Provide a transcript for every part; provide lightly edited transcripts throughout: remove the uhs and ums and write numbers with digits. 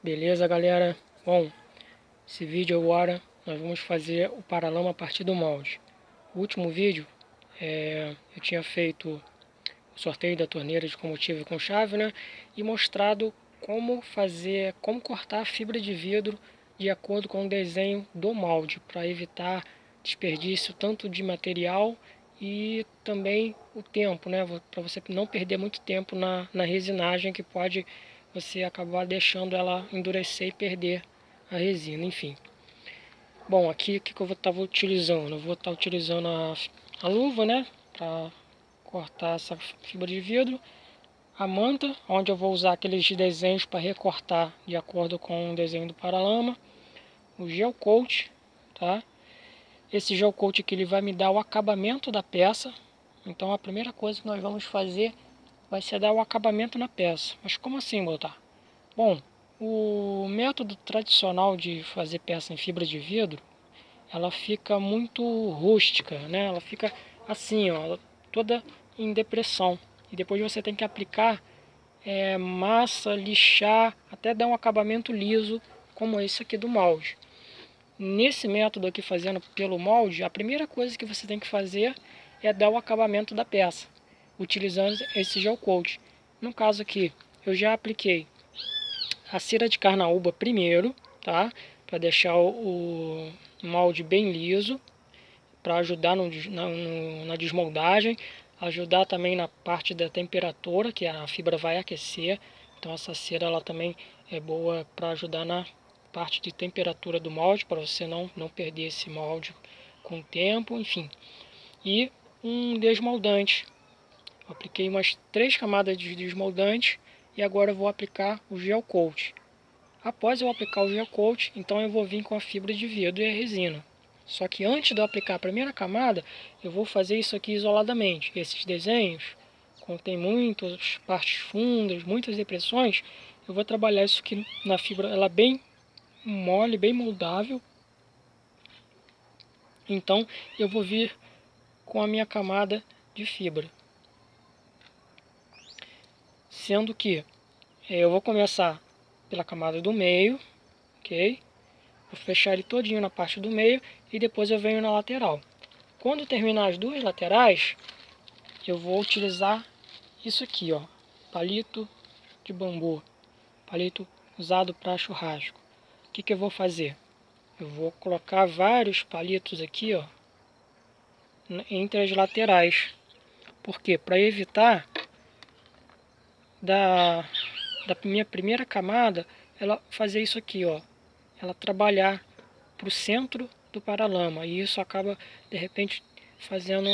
Beleza, galera? Bom, esse vídeo agora nós vamos fazer o paralama a partir do molde. O último vídeo eu tinha feito o sorteio da torneira de combustível com chave, né? E mostrado como cortar a fibra de vidro de acordo com o desenho do molde, para evitar desperdício tanto de material e também o tempo, né? Para você não perder muito tempo na resinagem, que pode você acabar deixando ela endurecer e perder a resina, enfim. Bom, aqui o que eu vou estar utilizando? Eu vou estar utilizando a luva, né? Para cortar essa fibra de vidro. A manta, onde eu vou usar aqueles desenhos para recortar de acordo com o desenho do paralama. O gel coat, tá? Esse gel coat aqui ele vai me dar o acabamento da peça. Então a primeira coisa que nós vamos fazer vai ser dar o acabamento na peça. Mas como assim, botar? Bom, o método tradicional de fazer peça em fibra de vidro, ela fica muito rústica, né? Ela fica assim, ó, toda em depressão. E depois você tem que aplicar massa, lixar, até dar um acabamento liso, como esse aqui do molde. Nesse método aqui, fazendo pelo molde, a primeira coisa que você tem que fazer é dar o acabamento da peça, utilizando esse gel coat. No caso aqui, eu já apliquei a cera de carnaúba primeiro, tá? Para deixar o molde bem liso, para ajudar na desmoldagem, ajudar também na parte da temperatura, que a fibra vai aquecer. Então essa cera ela também é boa para ajudar na parte de temperatura do molde, para você não perder esse molde com o tempo, enfim. E um desmoldante. Eu apliquei umas 3 camadas de desmoldante e agora eu vou aplicar o gel coat. Após eu aplicar o gel coat, então eu vou vir com a fibra de vidro e a resina. Só que antes de eu aplicar a primeira camada, eu vou fazer isso aqui isoladamente. Esses desenhos contêm muitas partes fundas, muitas depressões. Eu vou trabalhar isso aqui na fibra, ela bem mole, bem moldável. Então eu vou vir com a minha camada de fibra. Sendo que eu vou começar pela camada do meio, ok? Vou fechar ele todinho na parte do meio e depois eu venho na lateral. Quando terminar as duas laterais, eu vou utilizar isso aqui, ó, palito de bambu, palito usado para churrasco. O que eu vou fazer? Eu vou colocar vários palitos aqui, ó, entre as laterais. Por quê? Para evitar da minha primeira camada, ela fazer isso aqui, ó, ela trabalhar para o centro do paralama, e isso acaba de repente fazendo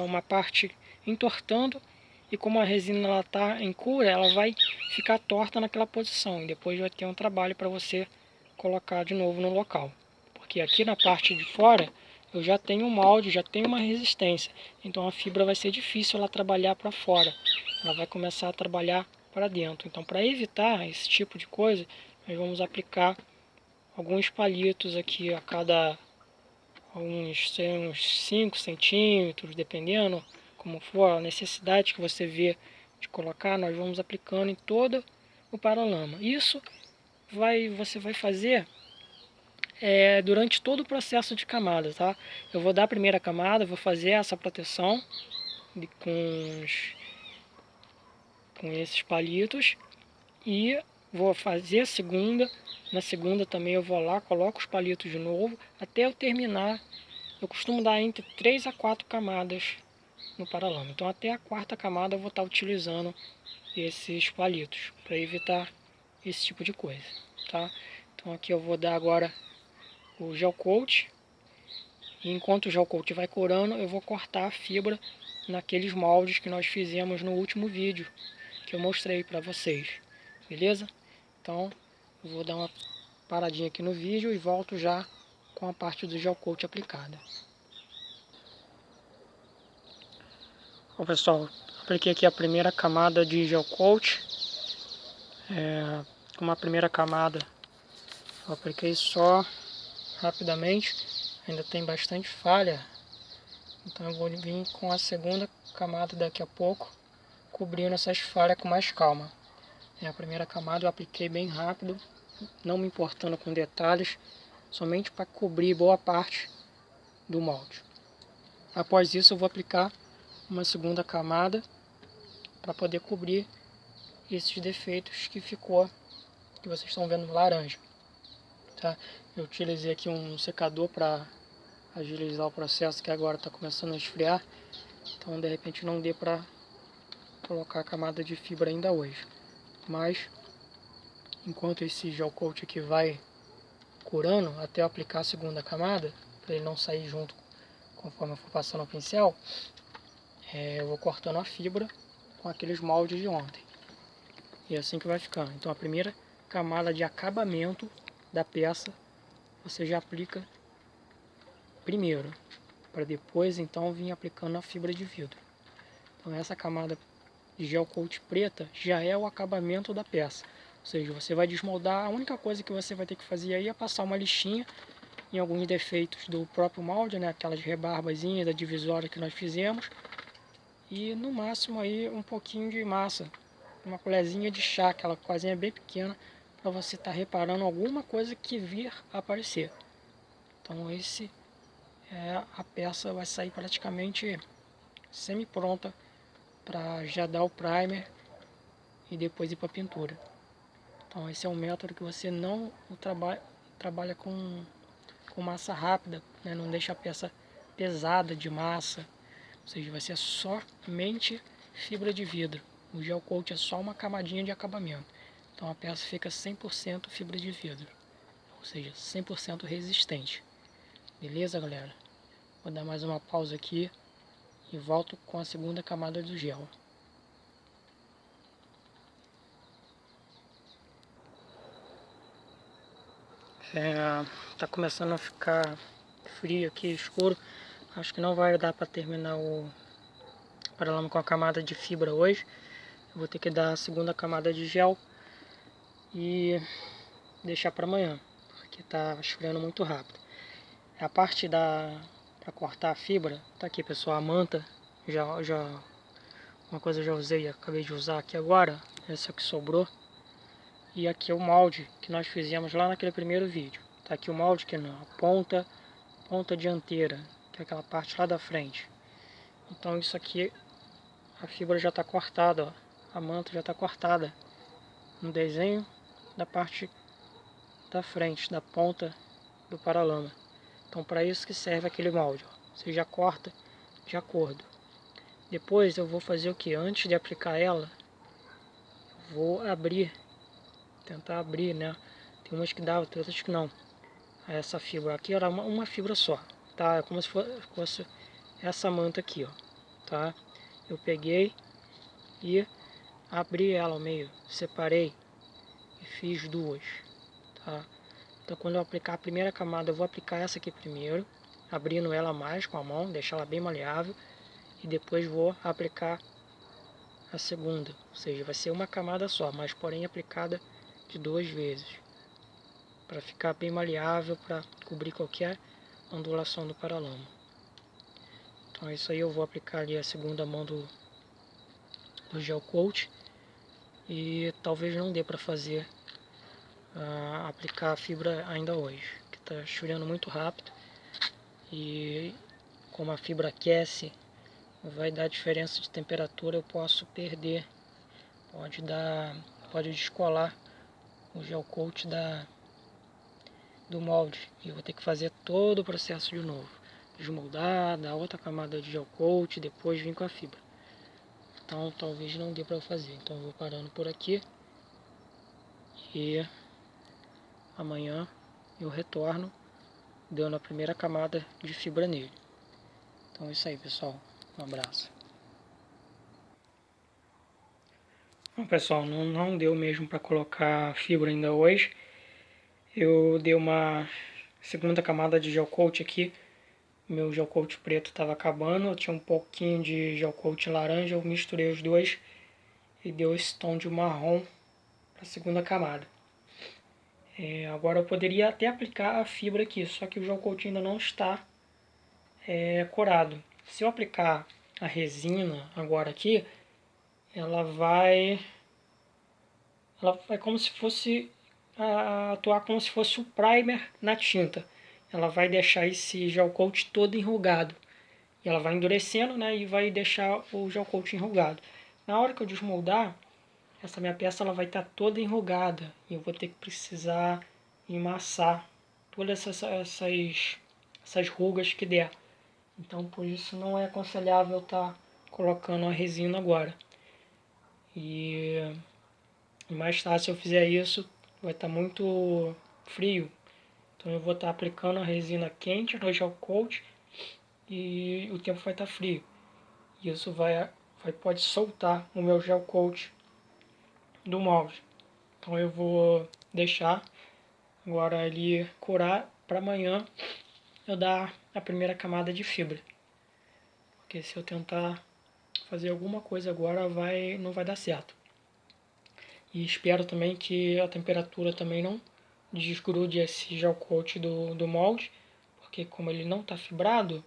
uma parte entortando, e como a resina ela tá em cura, ela vai ficar torta naquela posição e depois vai ter um trabalho para você colocar de novo no local, porque aqui na parte de fora eu já tenho um molde, já tenho uma resistência, então a fibra vai ser difícil ela trabalhar para fora, ela vai começar a trabalhar para dentro. Então, para evitar esse tipo de coisa, nós vamos aplicar alguns palitos aqui a cada uns 5 centímetros, dependendo como for a necessidade que você vê de colocar, nós vamos aplicando em todo o paralama. Isso você vai fazer durante todo o processo de camada, tá? Eu vou dar a primeira camada, vou fazer essa proteção com esses palitos e vou fazer a segunda. Na segunda também eu vou lá, coloco os palitos de novo até eu terminar. Eu costumo dar entre 3 a 4 camadas no paralama. Então até a quarta camada eu vou estar utilizando esses palitos para evitar esse tipo de coisa, tá? Então aqui eu vou dar agora o gel coat. E enquanto o gel coat vai curando, eu vou cortar a fibra naqueles moldes que nós fizemos no último vídeo que eu mostrei para vocês. Beleza? Então eu vou dar uma paradinha aqui no vídeo e volto já com a parte do gel coat aplicada. Bom, pessoal, apliquei aqui a primeira camada de gel coat. Uma primeira camada eu apliquei só rapidamente, ainda tem bastante falha, então eu vou vir com a segunda camada daqui a pouco, cobrindo essas falhas com mais calma. A primeira camada eu apliquei bem rápido, não me importando com detalhes, somente para cobrir boa parte do molde. Após isso eu vou aplicar uma segunda camada para poder cobrir esses defeitos que vocês estão vendo no laranja. Tá? Eu utilizei aqui um secador para agilizar o processo, que agora está começando a esfriar, então de repente não dê para colocar a camada de fibra ainda hoje. Mas enquanto esse gel coat aqui vai curando, até eu aplicar a segunda camada, para ele não sair junto conforme eu for passando o pincel, eu vou cortando a fibra com aqueles moldes de ontem. E é assim que vai ficando. Então a primeira camada de acabamento da peça você já aplica primeiro, para depois então vir aplicando a fibra de vidro. Então essa camada de gel coat preta já é o acabamento da peça. Ou seja, você vai desmoldar, a única coisa que você vai ter que fazer aí é passar uma lixinha em alguns defeitos do próprio molde, né? Aquelas rebarbazinhas da divisória que nós fizemos. E no máximo aí um pouquinho de massa, uma colherzinha de chá, aquela coisinha bem pequena, para você estar reparando alguma coisa que vir a aparecer. Então a peça vai sair praticamente semi-pronta para já dar o primer e depois ir para a pintura. Então esse é um método que você não trabalha com massa rápida, né? Não deixa a peça pesada de massa, ou seja, vai ser somente fibra de vidro. O gel coat é só uma camadinha de acabamento. Então a peça fica 100% fibra de vidro, ou seja, 100% resistente. Beleza, galera? Vou dar mais uma pausa aqui e volto com a segunda camada do gel. Tá começando a ficar frio aqui, escuro. Acho que não vai dar para terminar o paralama com a camada de fibra hoje. Eu vou ter que dar a segunda camada de gel e deixar para amanhã, porque tá esfriando muito rápido. A parte para cortar a fibra, tá aqui, pessoal, a manta, uma coisa eu já usei, acabei de usar aqui agora, essa que sobrou. E aqui é o molde que nós fizemos lá naquele primeiro vídeo. Tá aqui o molde que é na ponta dianteira, que é aquela parte lá da frente. Então isso aqui, a fibra já está cortada, ó. A manta já está cortada no desenho da parte da frente, da ponta do paralama. Então para isso que serve aquele molde, ó. Você já corta de acordo. Depois eu vou fazer o que? Antes de aplicar ela, vou tentar abrir, né? Tem umas que dava, tem outras que não. Essa fibra aqui era uma fibra só, tá? É como se fosse essa manta aqui, ó, tá? Eu peguei e abri ela ao meio, separei e fiz duas, tá? Então quando eu aplicar a primeira camada, eu vou aplicar essa aqui primeiro, abrindo ela mais com a mão, deixar ela bem maleável, e depois vou aplicar a segunda, ou seja, vai ser uma camada só, mas porém aplicada de duas vezes, para ficar bem maleável, para cobrir qualquer ondulação do paralama. Então isso aí, eu vou aplicar ali a segunda mão do gel coat, e talvez não dê para fazer aplicar a fibra ainda hoje, que está esfriando muito rápido, e como a fibra aquece, vai dar diferença de temperatura, eu posso perder, pode descolar o gel coat do molde, e eu vou ter que fazer todo o processo de novo, desmoldar, dar outra camada de gel coat, depois vir com a fibra. Então talvez não dê para fazer, então eu vou parando por aqui e amanhã eu retorno dando a primeira camada de fibra nele. Então é isso aí, pessoal, um abraço. Bom, pessoal, não deu mesmo para colocar fibra ainda hoje. Eu dei uma segunda camada de gel coat aqui. Meu gel coat preto estava acabando, eu tinha um pouquinho de gel coat laranja, eu misturei os dois e deu esse tom de marrom para a segunda camada. Agora eu poderia até aplicar a fibra aqui, só que o gel coat ainda não está corado. Se eu aplicar a resina agora aqui, ela vai ela vai como se fosse atuar como se fosse o primer na tinta. Ela vai deixar esse gel coat todo enrugado. E ela vai endurecendo, né, e vai deixar o gel coat enrugado. Na hora que eu desmoldar, essa minha peça ela vai estar toda enrugada e eu vou ter que precisar emassar todas essas rugas que der. Então por isso não é aconselhável estar colocando a resina agora. E mais tarde, se eu fizer isso, vai estar muito frio. Então eu vou estar aplicando a resina quente no gel coat e o tempo vai estar frio. E isso pode soltar o meu gel coat do molde. Então eu vou deixar agora ele curar para amanhã eu dar a primeira camada de fibra. Porque se eu tentar fazer alguma coisa agora não vai dar certo. E espero também que a temperatura também não desgrude esse gel coat do molde, porque como ele não está fibrado,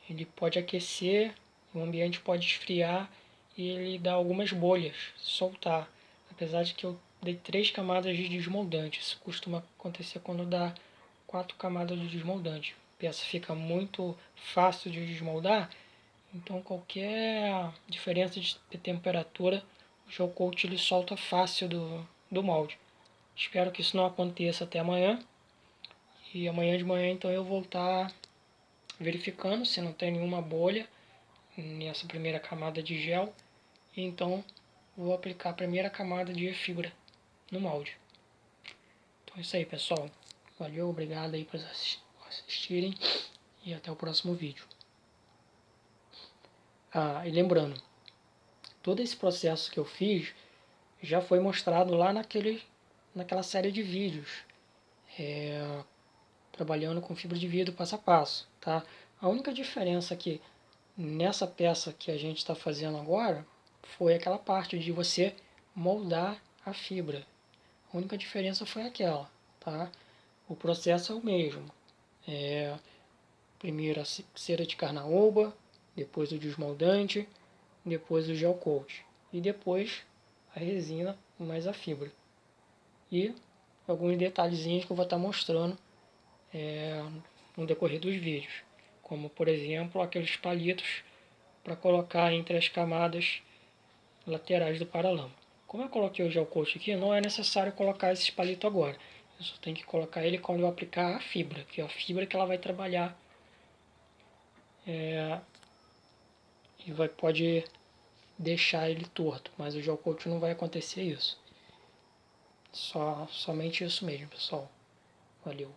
ele pode aquecer, o ambiente pode esfriar e ele dá algumas bolhas, soltar. Apesar de que eu dei 3 camadas de desmoldante, isso costuma acontecer quando dá 4 camadas de desmoldante. A peça fica muito fácil de desmoldar, então qualquer diferença de temperatura, o gel coat ele solta fácil do molde. Espero que isso não aconteça até amanhã. E amanhã de manhã então eu vou estar verificando se não tem nenhuma bolha nessa primeira camada de gel. E então vou aplicar a primeira camada de fibra no molde. Então é isso aí, pessoal. Valeu, obrigado aí por assistirem e até o próximo vídeo. E lembrando, todo esse processo que eu fiz já foi mostrado lá naquela série de vídeos, trabalhando com fibra de vidro passo a passo, tá? A única diferença aqui nessa peça que a gente está fazendo agora foi aquela parte de você moldar a fibra. A única diferença foi aquela, tá? O processo é o mesmo. Primeiro a cera de carnaúba, depois o desmoldante, depois o gel coat e depois a resina mais a fibra. E alguns detalhezinhos que eu vou estar mostrando no decorrer dos vídeos, como por exemplo aqueles palitos para colocar entre as camadas laterais do paralama. Como eu coloquei o gel coat aqui, não é necessário colocar esse palito agora. Eu só tenho que colocar ele quando eu aplicar a fibra, que é a fibra que ela vai trabalhar e pode deixar ele torto, mas o gel coat não vai acontecer isso. Somente isso mesmo, pessoal. Valeu.